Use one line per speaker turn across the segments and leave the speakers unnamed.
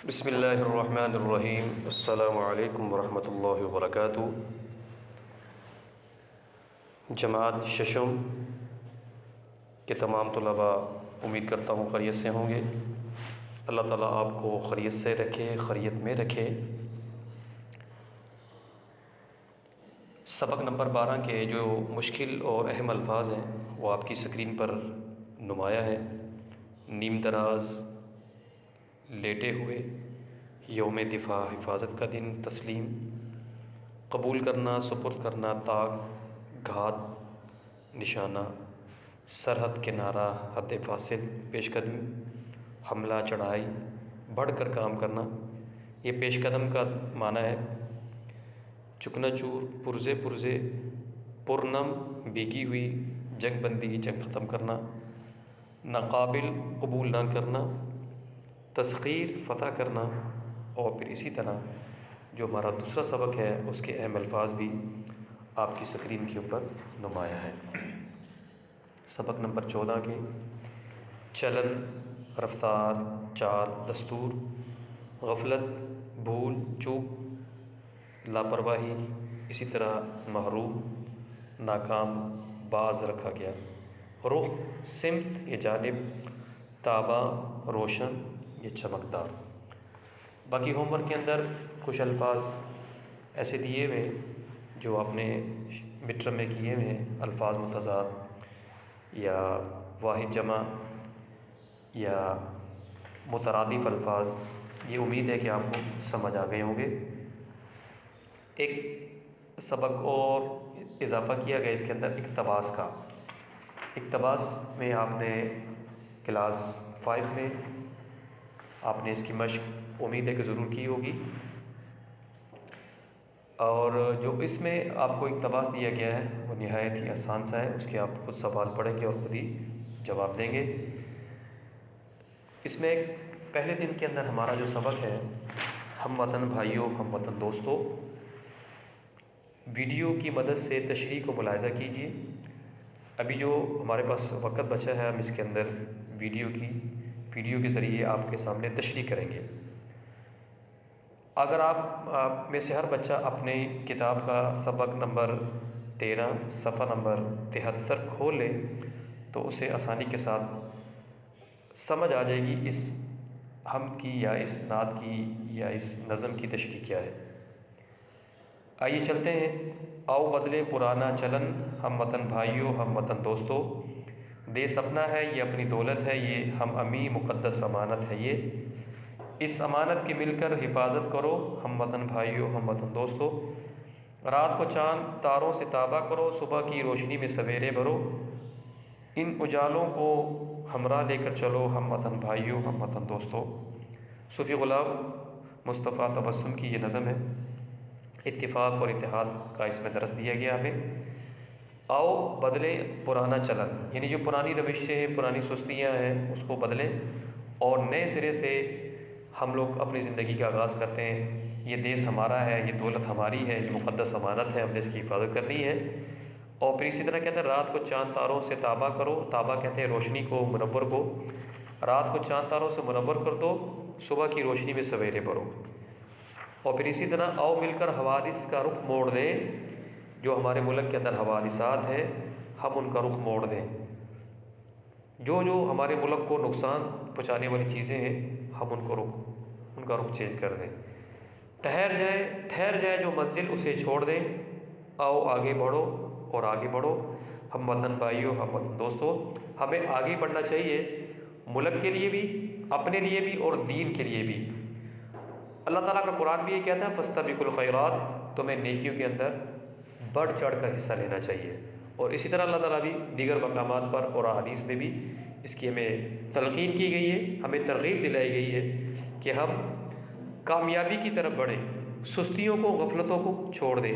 بسم اللہ الرحمن الرحیم۔ السلام علیکم ورحمۃ اللہ وبرکاتہ۔ جماعت ششم کے تمام طلباء امید کرتا ہوں خیریت سے ہوں گے۔ اللہ تعالیٰ آپ کو خیریت سے رکھے، خیریت میں رکھے۔ سبق نمبر 12 کے جو مشکل اور اہم الفاظ ہیں وہ آپ کی اسکرین پر نمایاں ہیں۔ نیم دراز، لیٹے ہوئے، یوم دفاع حفاظت کا دن، تسلیم، قبول کرنا، سپرد کرنا، طاق، گھات، نشانہ، سرحد، کنارہ، حد فاصل، پیش قدمی، حملہ، چڑھائی، بڑھ کر کام کرنا۔ یہ پیش قدم کا معنی ہے چکنا چور، پرزے پرزے، پرنم، بھیگی ہوئی، جنگ بندی، جنگ ختم کرنا، ناقابل، قبول نہ کرنا، تسخیر، فتح کرنا۔ اور پھر اسی طرح جو ہمارا دوسرا سبق ہے اس کے اہم الفاظ بھی آپ کی اسکرین کے اوپر نمایاں ہیں۔ سبق نمبر 14 کے چلن، رفتار، چال، دستور، غفلت، بھول، چوک، لاپرواہی، اسی طرح محروم، ناکام، باز رکھا گیا، رخ، سمت یا جانب، تاباں، روشن یا چمکدار۔ باقی ہوم ورک کے اندر کچھ الفاظ ایسے دیے ہوئے جو آپ نے مڈ ٹرم میں کیے ہوئے ہیں، الفاظ متضاد یا واحد جمع یا مترادف الفاظ۔ یہ امید ہے کہ آپ کو سمجھ آ گئے ہوں گے۔ ایک سبق اور اضافہ کیا گیا اس کے اندر اقتباس کا۔ اقتباس میں آپ نے کلاس 5 میں آپ نے اس کی مشق امید ہے کہ ضرور کی ہوگی، اور جو اس میں آپ کو اقتباس دیا گیا ہے وہ نہایت ہی آسان سا ہے۔ اس کے آپ خود سوال پڑھیں گے اور خود ہی جواب دیں گے۔ اس میں پہلے دن کے اندر ہمارا جو سبق ہے، ہم وطن بھائیوں، ہم وطن دوستوں، ویڈیو کی مدد سے تشریح کو ملاحظہ کیجیے۔ ابھی جو ہمارے پاس وقت بچا ہے ہم اس کے اندر ویڈیو کے ذریعے آپ کے سامنے تشریح کریں گے۔ اگر آپ میں سے ہر بچہ اپنے کتاب کا سبق نمبر 13 صفحہ نمبر 73 کھول لے تو اسے آسانی کے ساتھ سمجھ آ جائے گی اس حمد کی یا اس نعت کی یا اس نظم کی تشریح کیا ہے۔ آئیے چلتے ہیں۔ آؤ بدلے پرانا چلن، ہم وطن بھائیوں، ہم وطن دوستوں، دیس اپنا ہے یہ اپنی دولت ہے، یہ ہم امی مقدس امانت ہے یہ، اس امانت کی مل کر حفاظت کرو، ہم وطن بھائیوں، ہم وطن دوستوں، رات کو چاند تاروں سے تابع کرو، صبح کی روشنی میں سویرے بھرو، ان اجالوں کو ہمراہ لے کر چلو، ہم وطن بھائیوں، ہم وطن دوستوں۔ صوفی غلام مصطفیٰ تبسم کی یہ نظم ہے۔ اتفاق اور اتحاد کا اس میں درس دیا گیا ہمیں۔ آؤ بدلیں پرانا چلن، یعنی جو پرانی روشیں ہیں، پرانی سستیاں ہیں، اس کو بدلیں اور نئے سرے سے ہم لوگ اپنی زندگی کا آغاز کرتے ہیں۔ یہ دیس ہمارا ہے، یہ دولت ہماری ہے، یہ مقدس امانت ہے، ہم نے اس کی حفاظت کرنی ہے۔ اور پھر اسی طرح کہتے ہیں رات کو چاند تاروں سے تابع کرو، تابع کہتے ہیں روشنی کو، منور کو، رات کو چاند تاروں سے منور کر دو، صبح کی روشنی میں سویرے بھرو۔ اور پھر اسی طرح آؤ مل کر حوادث کا رخ موڑ دیں، جو ہمارے ملک کے اندر حوادثات ہیں ہم ان کا رخ موڑ دیں، جو ہمارے ملک کو نقصان پہنچانے والی چیزیں ہیں ہم ان کا رخ چینج کر دیں۔ ٹھہر جائے جو منزل اسے چھوڑ دیں، آؤ آگے بڑھو اور آگے بڑھو، ہم وطن بھائیوں، ہم وطن دوستوں۔ ہمیں آگے بڑھنا چاہیے، ملک کے لیے بھی، اپنے لیے بھی اور دین کے لیے بھی۔ اللہ تعالیٰ کا قرآن بھی یہ کہتا ہے فاستبقوا الخیرات، تمہیں نیکیوں کے اندر بڑھ چڑھ کر حصہ لینا چاہیے۔ اور اسی طرح اللہ تعالیٰ بھی دیگر مقامات پر اور احادیث میں بھی اس کی ہمیں تلقین کی گئی ہے، ہمیں ترغیب دلائی گئی ہے کہ ہم کامیابی کی طرف بڑھیں، سستیوں کو، غفلتوں کو چھوڑ دیں۔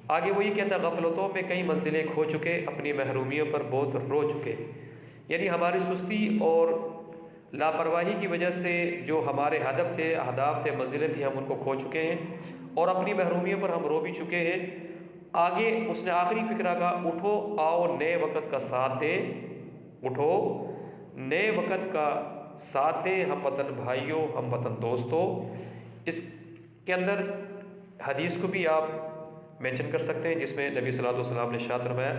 آگے وہی کہتا ہے غفلتوں میں کئی منزلیں کھو چکے، اپنی محرومیوں پر بہت رو چکے، یعنی ہماری سستی اور لاپرواہی کی وجہ سے جو ہمارے ہدف تھے، اہداف تھے، منزلیں تھیں، ہم ان کو کھو چکے ہیں اور اپنی محرومیوں پر ہم رو بھی چکے ہیں۔ آگے اس نے آخری فقرہ کا اٹھو آؤ نئے وقت کا ساتھ دے، اٹھو نئے وقت کا ساتھ دیں ہم وطن بھائیوں، ہم وطن دوستوں۔ اس کے اندر حدیث کو بھی آپ مینشن کر سکتے ہیں، جس میں نبی صلی اللہ علیہ وسلم نے ارشاد فرمایا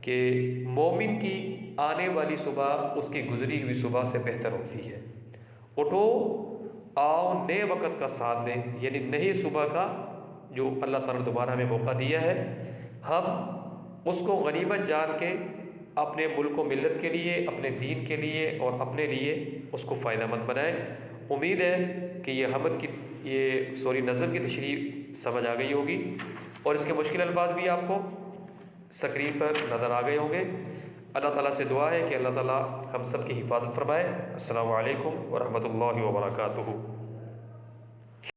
کہ مومن کی آنے والی صبح اس کی گزری ہوئی صبح سے بہتر ہوتی ہے۔ اٹھو آؤ نئے وقت کا ساتھ دیں، یعنی نئی صبح کا جو اللہ تعالیٰ نے دوبارہ ہمیں موقع دیا ہے، ہم اس کو غنیمت جان کے اپنے ملک و ملت کے لیے، اپنے دین کے لیے اور اپنے لیے اس کو فائدہ مند بنائیں۔ امید ہے کہ یہ حمد کی نظم کی تشریح سمجھ آ گئی ہوگی، اور اس کے مشکل الفاظ بھی آپ کو اسکرین پر نظر آ گئے ہوں گے۔ اللہ تعالیٰ سے دعا ہے کہ اللہ تعالیٰ ہم سب کی حفاظت فرمائے۔ السلام علیکم ورحمۃ اللہ وبرکاتہ۔